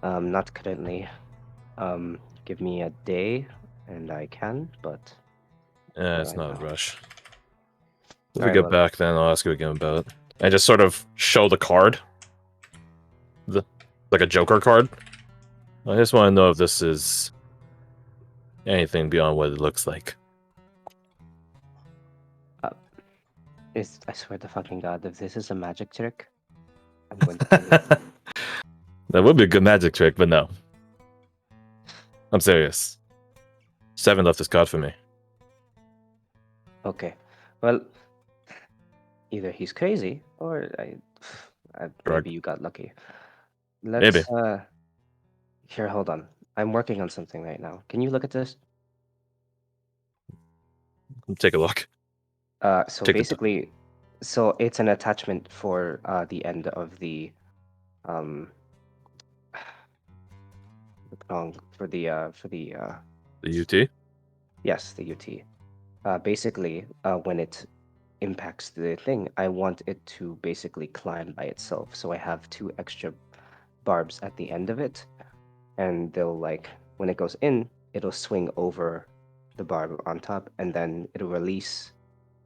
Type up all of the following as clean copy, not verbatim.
Not currently. Give me a day, and I can, but not It's right not now. a rush. If we Alright, get well, back, then I'll ask you again about it. And just sort of show the card. Like a Joker card. I just want to know if this is anything beyond what it looks like. I swear to fucking God, if this is a magic trick, I'm going to kill you. That would be a good magic trick, but no. I'm serious. 7 left this card for me. Okay, well, either he's crazy, or maybe you got lucky. Maybe. Here, hold on. I'm working on something right now. Can you look at this? Take a look. So Take the basically, so it's an attachment for the end of the um for the UT? yes, the UT. Basically, when it impacts the thing, I want it to basically climb by itself. So I have 2 extra barbs at the end of it, and they'll when it goes in, it'll swing over the barb on top, and then it'll release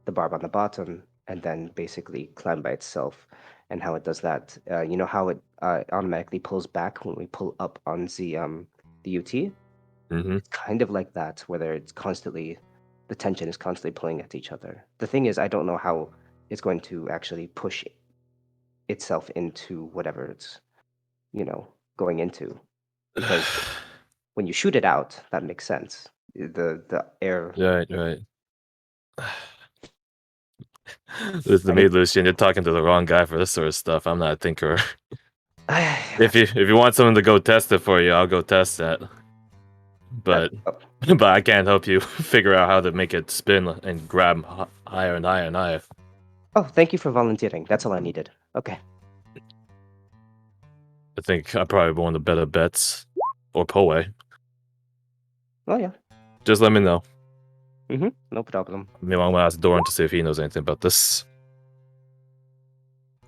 the barb on the bottom, and then basically climb by itself. And how it does that, you know how it automatically pulls back when we pull up on the UT? Mm-hmm. It's kind of like that, where it's constantly the tension is constantly pulling at each other. The thing is, I don't know how it's going to actually push itself into whatever it's, going into, because when you shoot it out, that makes sense. The air. Right. This is the I me, need. Lucian. You're talking to the wrong guy for this sort of stuff. I'm not a tinkerer. If you want someone to go test it for you, I'll go test that. But Oh, but I can't help you figure out how to make it spin and grab higher and higher and higher. oh, thank you for volunteering. That's all I needed. Okay. I think I probably one of the better bets. Or Poe. Oh yeah. Just let me know. No problem. Meanwhile, I'm gonna ask Doran to see if he knows anything about this.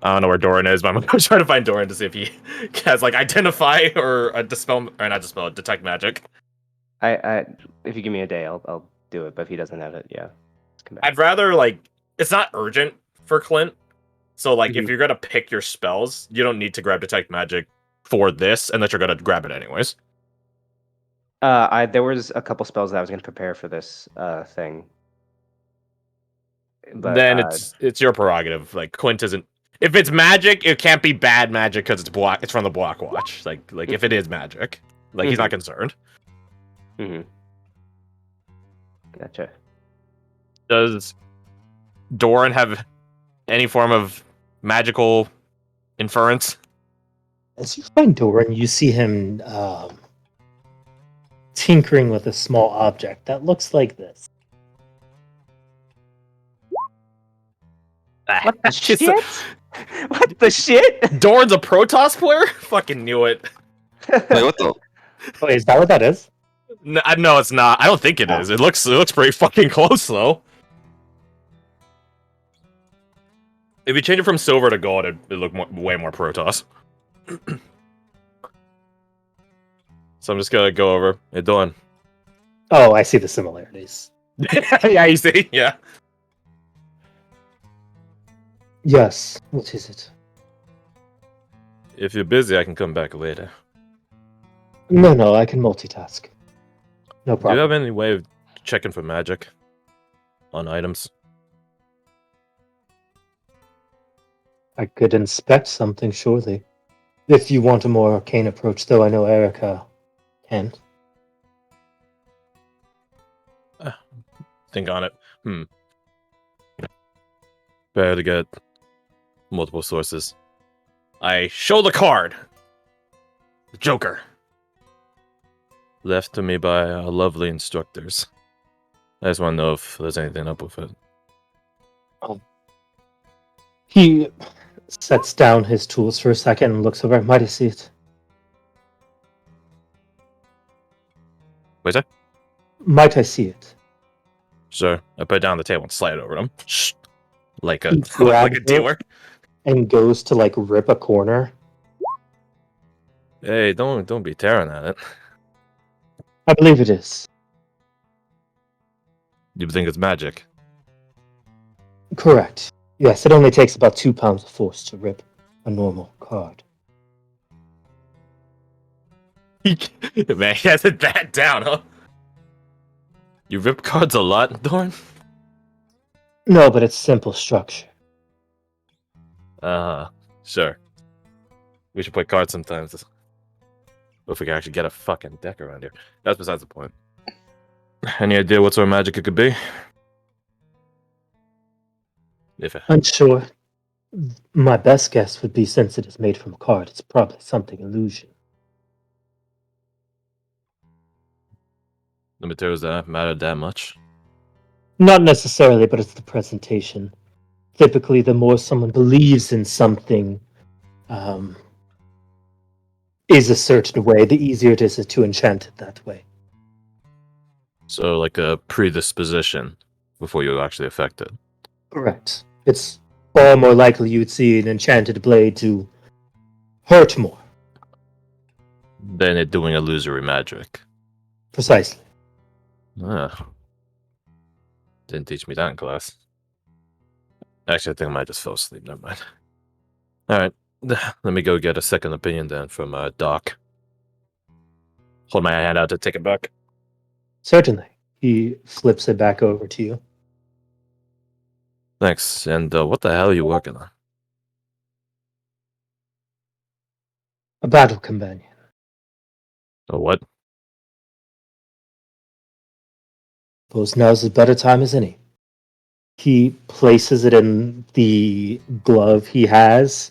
I don't know where Doran is, but I'm gonna try to find Doran to see if he has identify or dispel or not dispel, detect magic. I if you give me a day, I'll do it. But if he doesn't have it, yeah, come back. I'd rather it's not urgent for Clint. So if you're gonna pick your spells, you don't need to grab detect magic for this, unless you're gonna grab it anyways. There was a couple spells that I was gonna prepare for this thing, but Then it's your prerogative. Clint isn't. If it's magic, it can't be bad magic because it's block. It's from the block watch. If it is magic, he's not concerned. Gotcha. Does Doran have any form of magical inference? As you find Doran, you see him tinkering with a small object that looks like this. What the shit? What the shit? Doran's a Protoss player? Fucking knew it. Wait, what the? Wait, is that what that is? No, it's not. I don't think it is. It looks pretty fucking close though. If you change it from silver to gold, it'd look way more Protoss. So I'm just gonna go over. Hey, Doran. Oh, I see the similarities. Yeah, you see? Yeah. Yes. What is it? If you're busy, I can come back later. No, I can multitask. No Do problem. you have any way of checking for magic on items? I could inspect something, surely. If you want a more arcane approach, though, I know Erica can. Think on it. Better to get multiple sources. I show the card. The Joker. Left to me by our lovely instructors. I just want to know if there's anything up with it. He sets down his tools for a second and looks over. Might I see it? What's that? Might I see it? Sure. I put it down on the table and slide it over to him. Shh. Like a grabs dealer. And goes to rip a corner. Hey, don't be tearing at it. I believe it is. You think it's magic? Correct. Yes, it only takes about 2 pounds of force to rip a normal card. Man, he has it that down, huh? You rip cards a lot, Dorn? No, but it's simple structure. Sure. We should play cards sometimes. If we can actually get a fucking deck around here. That's besides the point. Any idea what sort of magic it could be? Unsure. My best guess would be since it is made from a card, it's probably something illusion. The materials that matter that much? Not necessarily, but it's the presentation. Typically, the more someone believes in something is a certain way, the easier it is to enchant it that way. So, like a predisposition before you actually affect it. Correct. It's far more likely you'd see an enchanted blade to hurt more. Than it doing illusory magic. Precisely. Didn't teach me that in class. Actually, I think I might just fell asleep. Never mind. Alright, let me go get a second opinion then from Doc. Hold my hand out to take it back. Certainly. He flips it back over to you. Thanks. And what the hell are you working on? A battle companion. A what? Suppose now's as better time as any. He places it in the glove he has,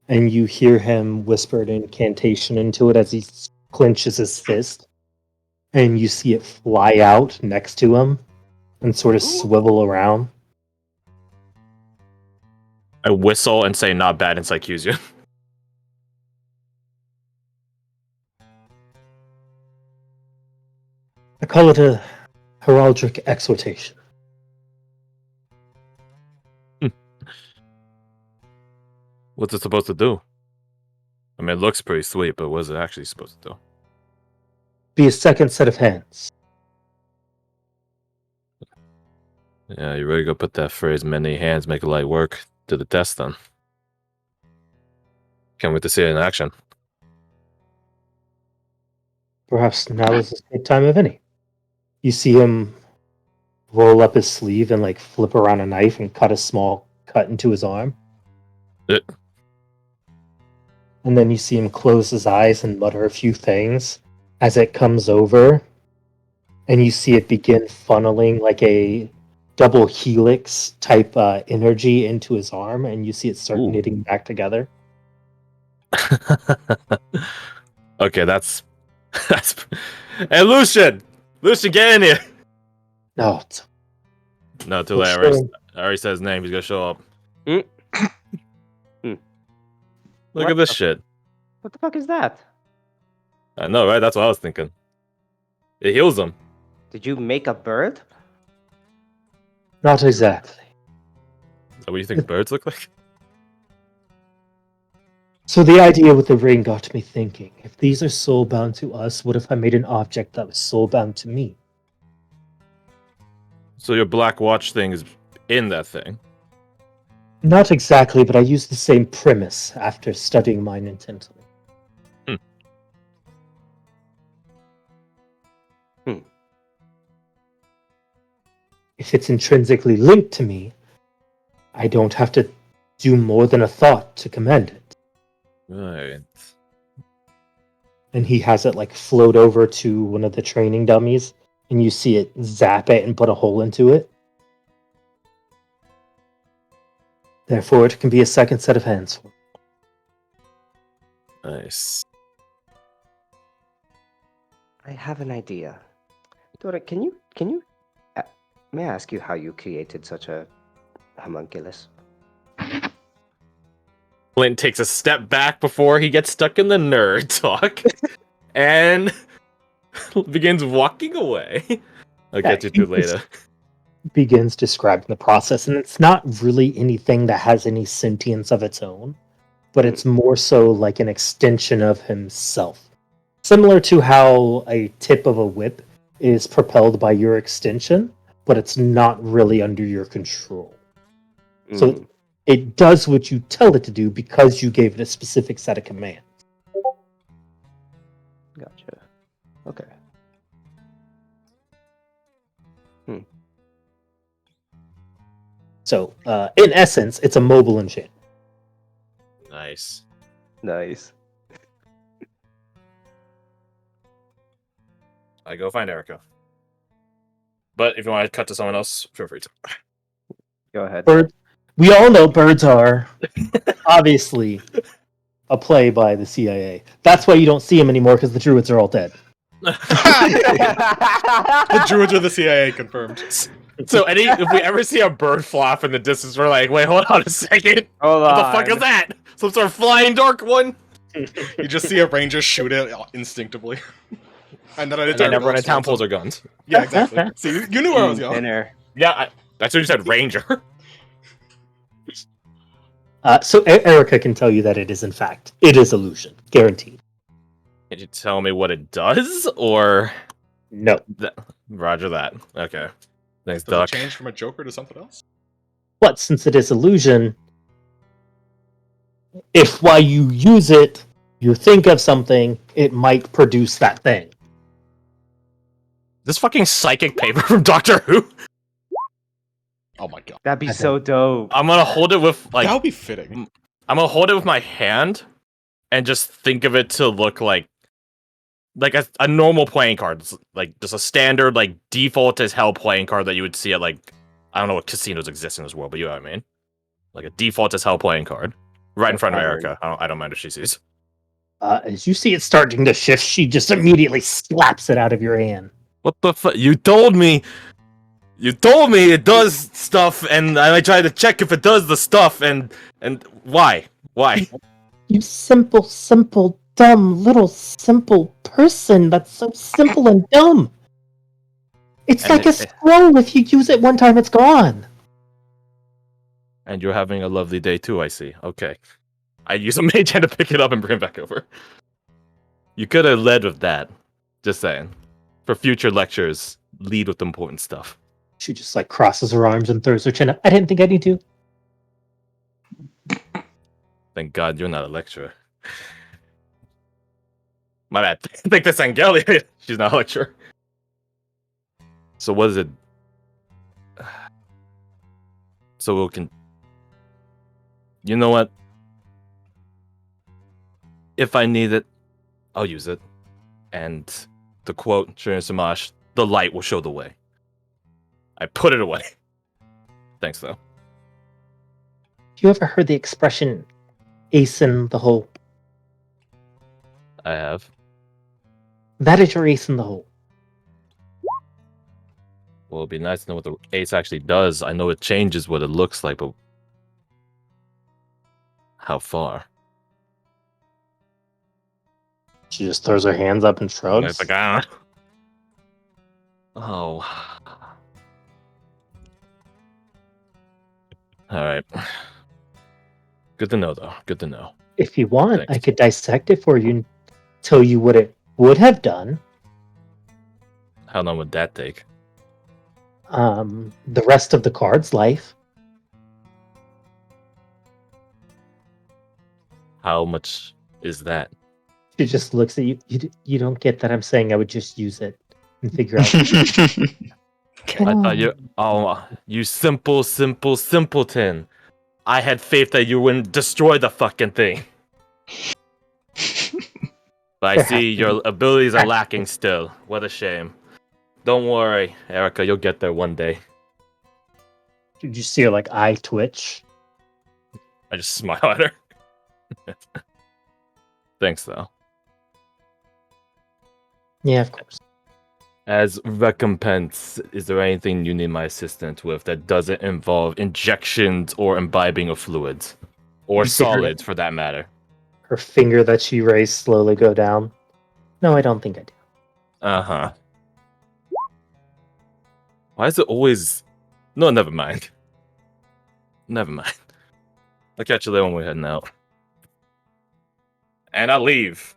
and you hear him whisper an incantation into it as he clenches his fist, and you see it fly out next to him and sort of swivel around. I whistle and say not bad in Psychusia. I call it a heraldic exhortation. What's it supposed to do? I mean, it looks pretty sweet, but what is it actually supposed to do? Be a second set of hands. Yeah, you really go put that phrase, many hands make light work, to the test then. Can't wait to see it in action. Perhaps now is as good time of any. You see him roll up his sleeve and like flip around a knife and cut a small cut into his arm. And then you see him close his eyes and mutter a few things as it comes over. And you see it begin funneling like a double helix type energy into his arm. And you see it start knitting back together. Okay, that's... Hey, Lucian! Lucian, get in here! No. No, too late. I already said his name. He's gonna show up. Look at this shit. What the fuck is that? I know, right? That's what I was thinking. It heals him. Did you make a bird? Not exactly. Is that what you think birds look like? So the idea with the ring got me thinking, if these are soulbound to us, what if I made an object that was soulbound to me? So your black watch thing is in that thing? Not exactly, but I used the same premise after studying mine intently. If it's intrinsically linked to me, I don't have to do more than a thought to command it. Right. And he has it like float over to one of the training dummies, and you see it zap it and put a hole into it. Therefore, it can be a second set of hands. Nice. I have an idea. Dora, can you may I ask you how you created such a homunculus? Flint takes a step back before he gets stuck in the nerd talk and begins walking away. I'll get you to later. Begins describing the process, and it's not really anything that has any sentience of its own. but it's more so like an extension of himself. Similar to how a tip of a whip is propelled by your extension, but it's not really under your control. So it does what you tell it to do because you gave it a specific set of commands. Gotcha. Okay. So, in essence, it's a mobile enchant. Nice. Nice. I go find Erica. But if you want to cut to someone else, feel free to. Go ahead. We all know birds are obviously a play by the CIA. That's why you don't see them anymore, because the druids are all dead. The druids are the CIA, confirmed. So if we ever see a bird flop in the distance, we're like, wait, hold on a second. Hold What on. the fuck is that? Some sort of flying dark one? You just see a ranger shoot it instinctively. And then And everyone in town pulls their guns. Yeah, exactly. See, you knew where I was going. Dinner. Yeah, that's what you said, ranger. So Erica can tell you that it is, in fact, it is illusion, guaranteed. Can you tell me what it does, or No. Roger that? Okay. Thanks, Does it Duck. change from a Joker to something else? But since it is illusion, if while you use it, you think of something, it might produce that thing. This fucking psychic paper from Doctor Who. Oh my god. That'd be so dope. I'm gonna hold it with That would be fitting. I'm gonna hold it with my hand, and just think of it to look like a normal playing card. It's like just a standard like default as hell playing card that you would see at like I don't know what casinos exist in this world, but you know what I mean. Like a default as hell playing card, right in front of Erica. I don't mind if she sees. As you see it starting to shift, she just immediately slaps it out of your hand. What the fuck? You told me it does stuff, and I tried to check if it does the stuff, and why? You simple, dumb, little simple person that's so simple and dumb. It's And like a scroll. If you use it one time, it's gone. And you're having a lovely day too, I see. Okay. I use a mage hand to pick it up and bring it back over. You could have led with that. Just saying. For future lectures, lead with important stuff. She just like crosses her arms and throws her chin up. I didn't think I need to. Thank God you're not a lecturer. My bad. I think that's Angelia. She's not a lecturer. So what is it? So we can... You know what? If I need it, I'll use it. And to quote Shirin Samash, the light will show the way. I put it away. Thanks, though. You ever heard the expression ace in the hole? I have. That is your ace in the hole. Well, it'd be nice to know what the ace actually does. I know it changes what it looks like, but how far? She just throws her hands up and And shrugs. it's like, ah. Oh. Alright. Good to know, though. Good to know. If you want, Thanks. I could dissect it for you and tell you what it would have done. How long would that take? The rest of the card's life. How much is that? She just looks at you. You don't get that I'm saying I would just use it and figure out. I thought you... Oh, you simple simpleton. I had faith that you wouldn't destroy the fucking thing. But I see your abilities are lacking still. What a shame. Don't worry, Erica, you'll get there one day. Did you see her like eye twitch? I just smile at her. Thanks, though. Yeah, of course. As recompense, is there anything you need my assistance with that doesn't involve injections or imbibing of fluids? Or You see her- solids, for that matter. Her finger that she raised slowly go down. No, I don't think I do. Uh-huh. Why is it always... No, never mind. Never mind. I'll catch you later when we're heading out. And I leave.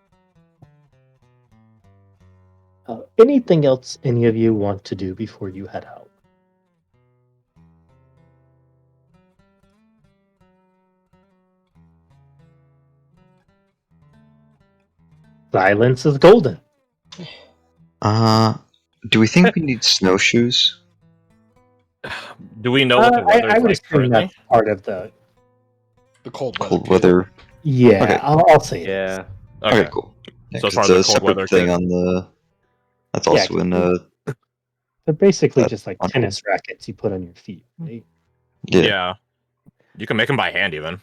Anything else any of you want to do before you head out? Silence is golden. Do we think we need snowshoes? Do we know what the weather's I would like assume currently? that's part of the. The cold weather. Cold table. weather. Yeah, Okay. I'll say it. Yeah. Okay, cool. Yeah, So 'cause it's part it's of a the cold separate weather thing kit. on the. That's Yeah, also in They're basically that just like on- tennis rackets you put on your feet, right? yeah. You can make them by hand even.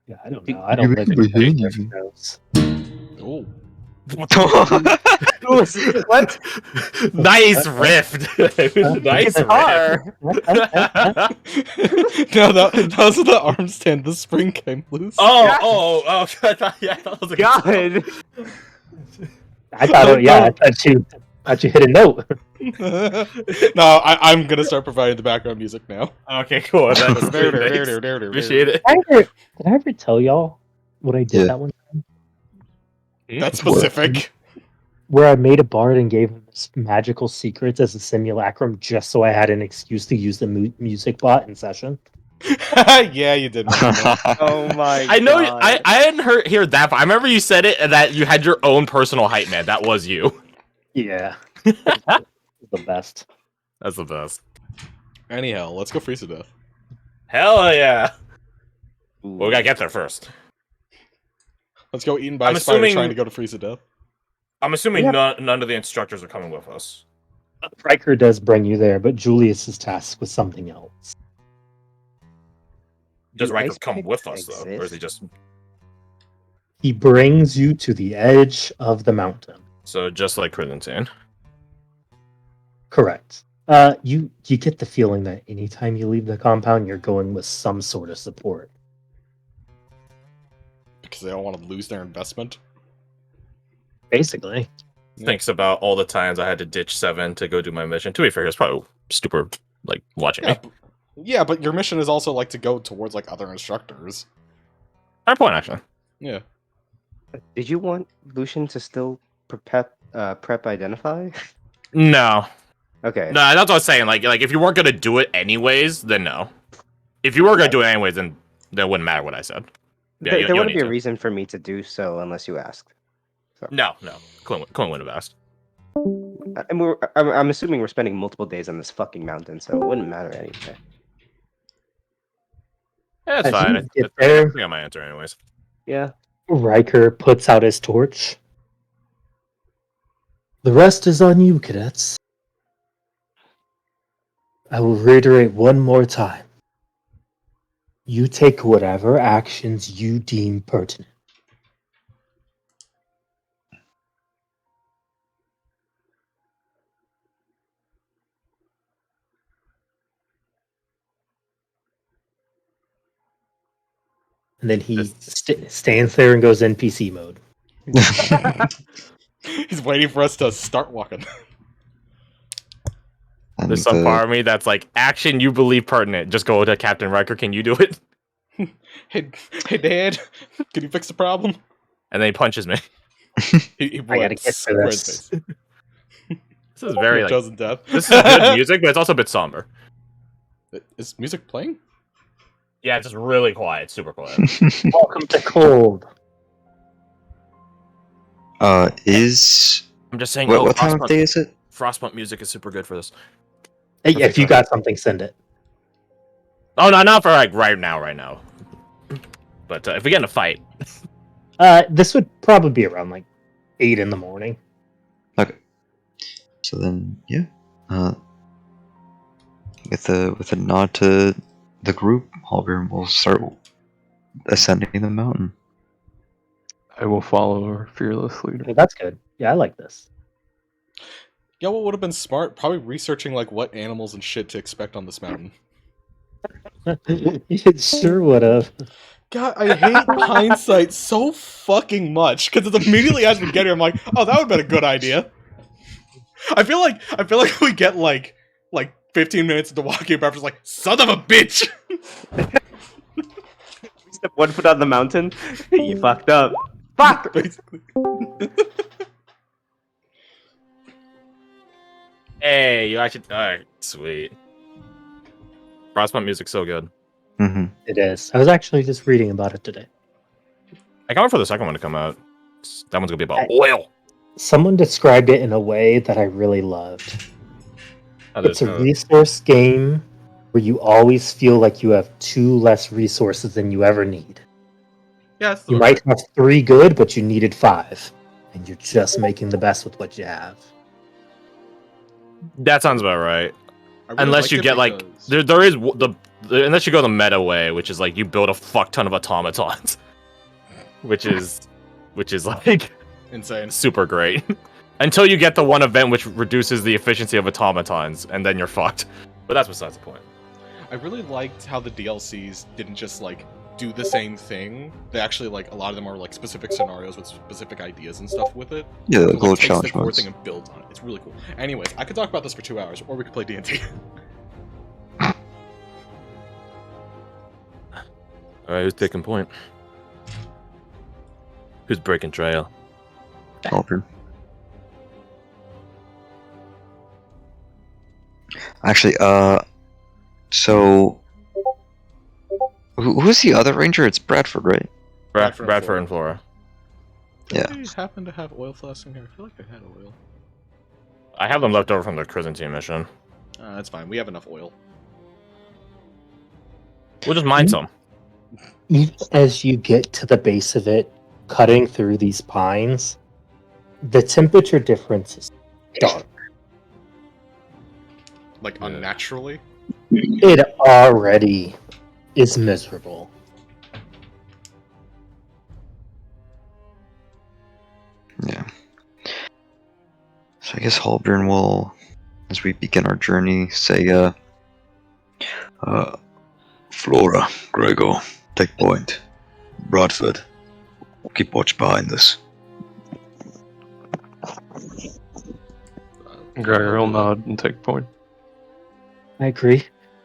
Yeah, I don't You- know. I don't you live can in be Denver, handy. who knows? Oh. What? Nice riff. Nice riff. Guitar. No, that was the arm stand. The spring came loose. Oh. I thought that was a God. I thought, I thought you hit a note. No, I'm gonna start providing the background music now. Okay, cool. Thanks. Appreciate Appreciate it. Did I ever tell y'all what I did Yeah. that one? That's specific. Where I made a bard and gave him this magical secrets as a simulacrum just so I had an excuse to use the music bot in session. Yeah, you did. mention that. Oh my I know. God. I hadn't hear that, but I remember you said it and that you had your own personal hype man. That was you. Yeah. The best. That's the best. Anyhow, let's go freeze to death. Hell yeah. Ooh. Well, we gotta get there first. Let's go eaten by I'm a spider assuming- trying to go to freeze to death. I'm assuming Yeah. none of the instructors are coming with us. Riker does bring you there, but Julius is tasked with something else. Does Do Riker ice come picks with us though, or is exist? he just He brings you to the edge of the mountain. so just like Credentian? Correct. You get the feeling that anytime you leave the compound, you're going with some sort of support. Because they don't want to lose their investment. Basically. Yeah. Thinks about all the times I had to ditch 7 to go do my mission. To be fair, it's probably stupid, like watching Yeah, me. yeah, but your mission is also like to go towards like other instructors. Fair point, actually. Yeah. Did you want Lucian to still prep identify? No, Okay. no, that's what I was saying. Like if you weren't gonna do it anyways, then no. If you were gonna do it anyways, then it wouldn't matter what I said. Yeah, there you don't wouldn't be need a to. reason for me to do so unless you asked. No. Clint wouldn't have asked. And I'm assuming we're spending multiple days on this fucking mountain, so it wouldn't matter anyway. Yeah, it's As fine. you get I there- think I might answer anyways. Yeah. Riker puts out his torch. The rest is on you, cadets. I will reiterate one more time. You take whatever actions you deem pertinent. And then he stands there and goes NPC mode. He's waiting for us to start walking. And There's some part of me that's like, action you believe pertinent. Just go to Captain Riker. Can you do it? Hey, Dad, can you fix the problem? And then he punches me. He I gotta get to this. This is very like chosen death. this is good music, but it's also a bit somber. Is music playing? Yeah, it's just really quiet, super quiet. Welcome to cold. Is I'm just saying. what time of day is it? Frostpunk music is super good for this. Hey, if you got something, send it. Oh no, not for like right now. But if we get in a fight, This would probably be around like 8 in the morning. Okay. So then, yeah. With a nod to the group, Halgrim will start ascending the mountain. I will follow our fearless leader. Well, that's good. Yeah, I like this. Yeah, what would have been smart? Probably researching like what animals and shit to expect on this mountain. It sure would have. God, I hate hindsight so fucking much because it's immediately as we get here, I'm like, oh, that would have been a good idea. I feel like we get like 15 minutes into walking, but I'm just like, son of a bitch. Step 1 foot on the mountain. You fucked up. Fuck! Basically. Hey, you actually. Alright, sweet. Frostpunk music's so good. Mm-hmm. It is. I was actually just reading about it today. I can't wait for the second one to come out. That one's gonna be about I- oil. Someone described it in a way that I really loved. It's a Uh, resource game where you always feel like you have 2 less resources than you ever need. Yeah, it's You still might have 3 good, but you needed 5. And you're just making the best with what you have. that sounds about right. I really Unless liked you it get like because- there is unless you go the meta way, which is like you build a fuck ton of automatons, which is like insane. super great. Until you get the one event which reduces the efficiency of automatons, and then you're fucked. But that's besides the point. I really liked how the DLCs didn't just like do the same thing. They actually like a lot of them are like specific scenarios with specific ideas and stuff with it. Yeah, So, the like, gold takes the challenge core modes. thing and builds on it. It's really cool. Anyways, I could talk about this for 2 hours, or we could play D&D. Alright, who's taking point? Who's breaking trail? Aldrin. Actually, so who's the other ranger? It's Bradford, right? Bradford and Flora. Yeah. I happen to have oil flasks in here. I feel like I had oil. I have them left over from the Cryzantine mission. That's fine. We have enough oil. We'll just mine some. Even as you get to the base of it, cutting through these pines, the temperature difference is dark. Like Yeah. unnaturally. It already is miserable. Yeah. So I guess Halbern will, as we begin our journey, say, Flora, Gregor, take point. Bradford, keep watch behind us. Gregor will nod and take point. I agree.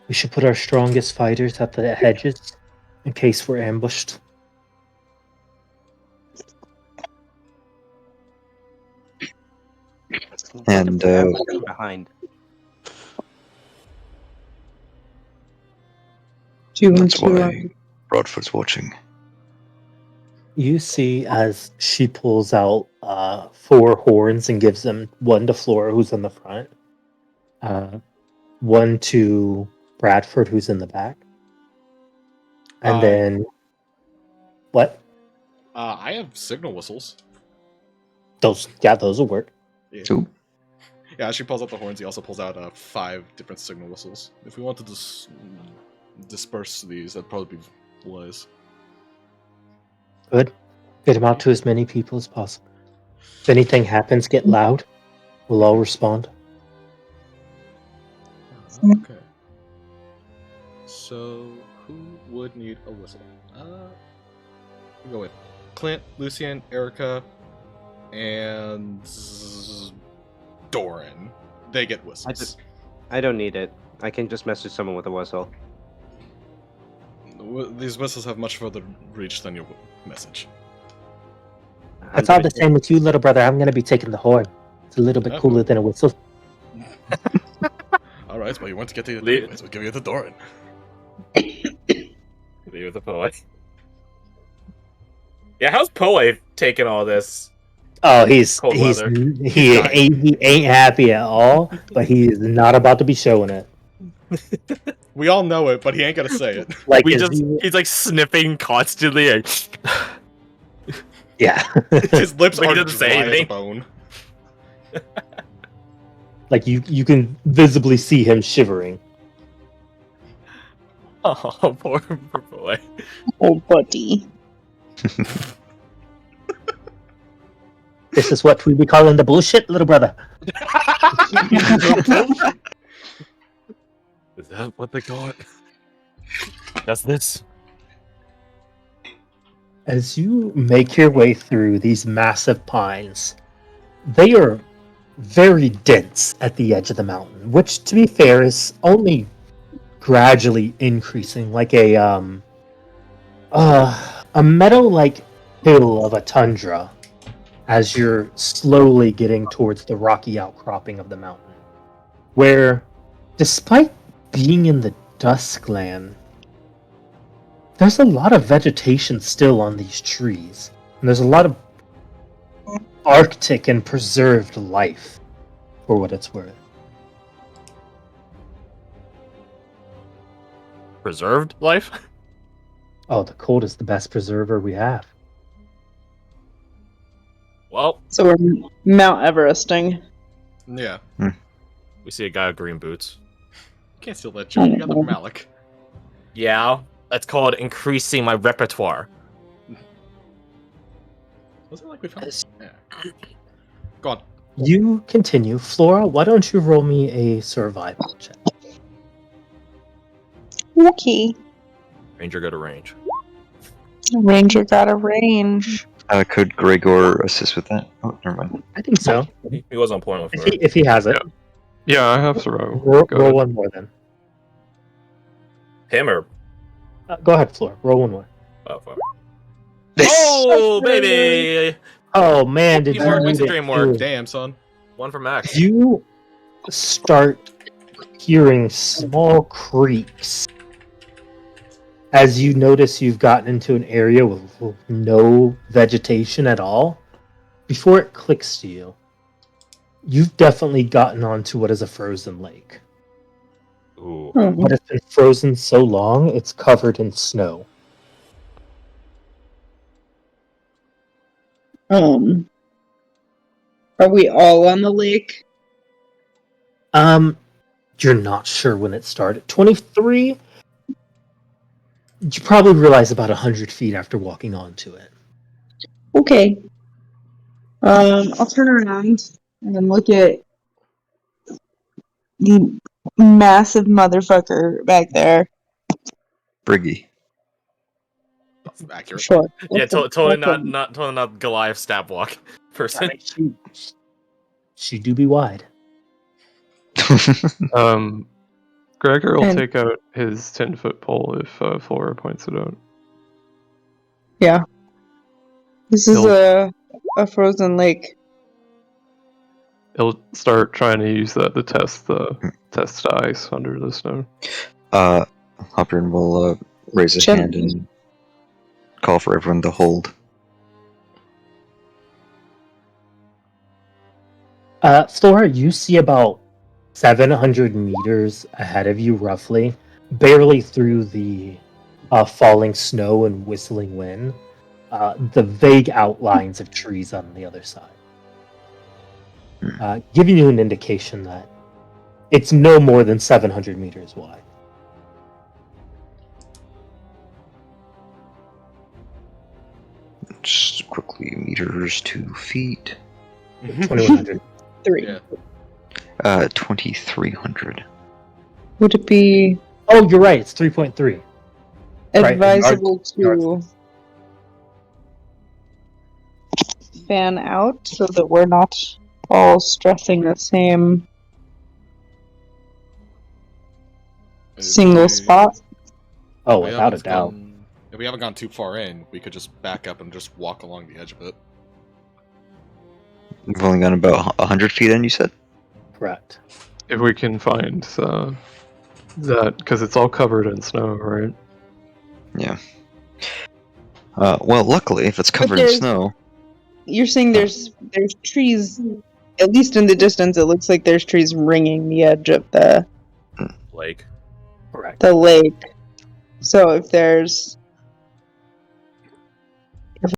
We should put our strongest fighters at the hedges in case we're ambushed. And, behind. 2 and That's 2 why Bradford's watching. You see as she pulls out 4 horns and gives them one to Flora, who's in the front, one to Bradford, who's in the back, and then what? I have signal whistles. Those will work. Yeah. Two. Yeah, as she pulls out the horns, he also pulls out 5 different signal whistles. If we want to disperse these, that'd probably be wise. Good. Get them out to as many people as possible. If anything happens, get loud. We'll all respond. Okay. So, who would need a whistle? We'll go with Clint, Lucian, Erica, and Doran. They get whistles. I don't need it. I can just message someone with a whistle. These whistles have much further reach than your message. It's all the same with you, little brother. I'm going to be taking the horn. It's a little bit cooler than a whistle. Alright, well, you want to get the Leave- anyways, we'll give you the Doran. Leave the Poe. Yeah, how's Poe taking all this? Oh, he dying. ain't happy at all, but he's not about to be showing it. We all know it, but he ain't gonna say it. Like He's like sniffing constantly. And... yeah, His lips But he are doesn't say dry as a anything. bone. like you can visibly see him shivering. Oh, poor Poe. Oh, buddy. This is what we be calling the bullshit, little brother. Is that what they call it? That's this. As you make your way through these massive pines, they are very dense at the edge of the mountain, which, to be fair, is only gradually increasing, like a meadow like hill of a tundra as you're slowly getting towards the rocky outcropping of the mountain, where, despite being in the Duskland, there's a lot of vegetation still on these trees, and there's a lot of Arctic and preserved life, for what it's worth. Preserved life? Oh, the cold is the best preserver we have. Well, So we're Mount Everesting. Yeah. we see a guy with green boots. You can't steal that joke. You got that from Alec. Yeah, that's called increasing my repertoire. Wasn't it like we found? Yeah. Go on. You continue. Flora, why don't you roll me a survival check? Okay. Ranger go to range. Ranger got a range. Could Gregor assist with that? Oh, never mind. I think so. He was on point with If her. if he has it. Yeah, I have survival. Roll, Go roll ahead. one more then. Him or... Go ahead, Flora. Roll one more. Oh, fuck. Oh, baby! Oh man, did you Teamwork need makes the it dream work. too. Damn, son. One for Max. You start hearing small creaks as you notice you've gotten into an area with no vegetation at all. Before it clicks to you, you've definitely gotten onto what is a frozen lake. Ooh. But it's been frozen so long, it's covered in snow. Are we all on the lake? You're not sure when it started. 23, you probably realize about 100 feet after walking onto it. Okay. I'll turn around and look at the massive motherfucker back there. Briggy. Accurate. Sure. Yeah, totally That's a- not Goliath stab walk person. I mean, she do be wide. Gregor will And- take out his 10-foot pole if Flora points it out. Yeah. This is He'll- a frozen lake. He'll start trying to use that to test the ice under the snow. Hopper will raise his hand and call for everyone to hold. Flora, you see about 700 meters ahead of you, roughly, barely through the falling snow and whistling wind, the vague outlines of trees on the other side. Giving you an indication that it's no more than 700 meters wide. Just quickly, meters to feet. 2100. 3. Yeah. 2,300. Would it be Oh, you're right. It's 3.3. Right, advisable yards. to fan out so that we're not all stressing the same single spot? Oh, We without a haven't doubt. if we haven't gone too far in, we could just back up and just walk along the edge of it. We've only gone about 100 feet in, you said? Correct. If we can find that, because it's all covered in snow, right? Yeah. Well, luckily, if it's covered in there's- snow, You're saying there's trees, at least in the distance, it looks like there's trees ringing the edge of Lake. Correct. the lake. So if there's